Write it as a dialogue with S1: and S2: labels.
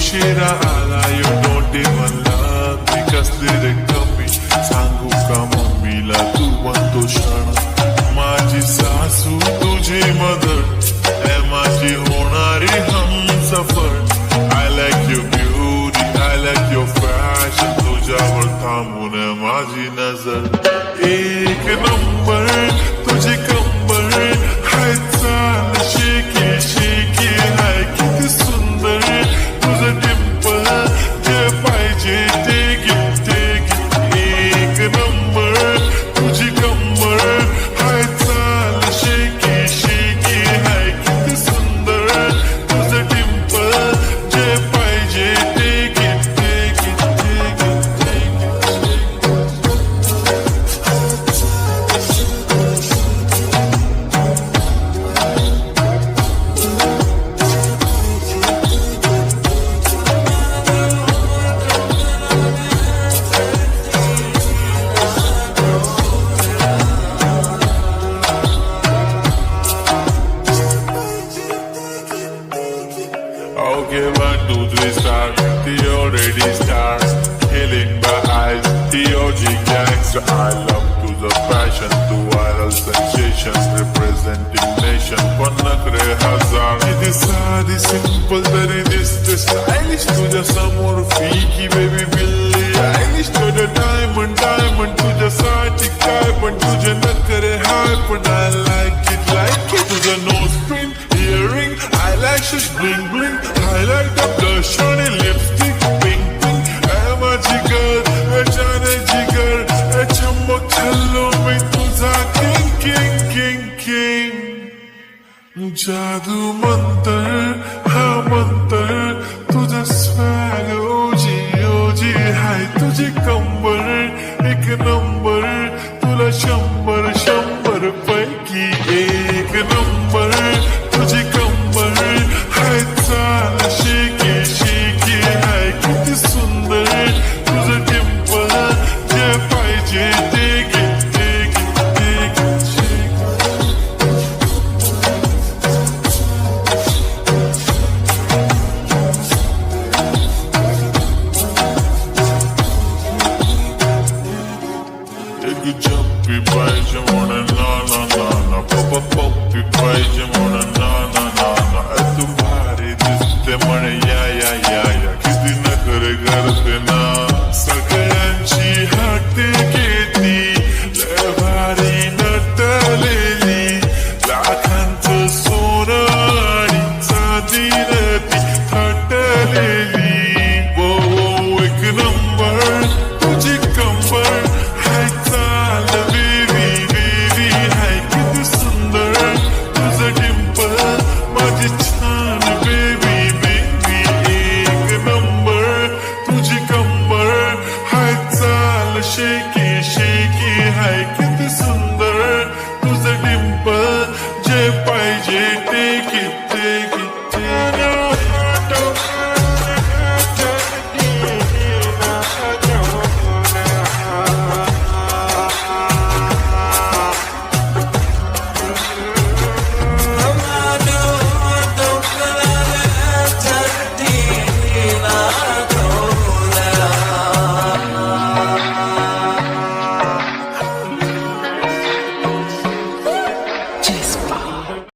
S1: उशिरा आला you don't even love me कसली रे कमी सांगू का मम्मीला तू बनतो क्षण माझी सासू तुझी मदर हे माझी होणारी Humsafar I like your beauty, I like your fashion तुझ्यावर थांबून माझी नजर एक नंबर तुझी कंबर हाय चाल शेकी शेकी हाय किती सुंदर तुझं डिंपल जे पाहिजे ते गिफ्ट एक नंबर तुझी कंबर हाय चाल शेकी शेकी हाय किती सुंदर तुझं डिंपल जे पाहिजे ते gift Okay, 1, 2, 3, start. The already start. Healing my eyes. The OG gangster. I love to the passion. To viral sensations. Representing nation. Pannakre hazar. It is sad, simple, very this stylish. तुझ्या समोर फीकी baby Billy Eilish. To the diamond. तुझ्यासाठी काय पण तुझे नखरे हाय पण I like it. तुझं nose print. Earring, eyelashes, bling bling. Highlight the blush on a lipstick, pink. I'm a jigger, जाने जिगर, चमक चलो मैं तुझा king. जादू मंतर, हाँ मंतर, तुझा swag, OG हाय तुझी कंबर, एक नंबर, तुला 100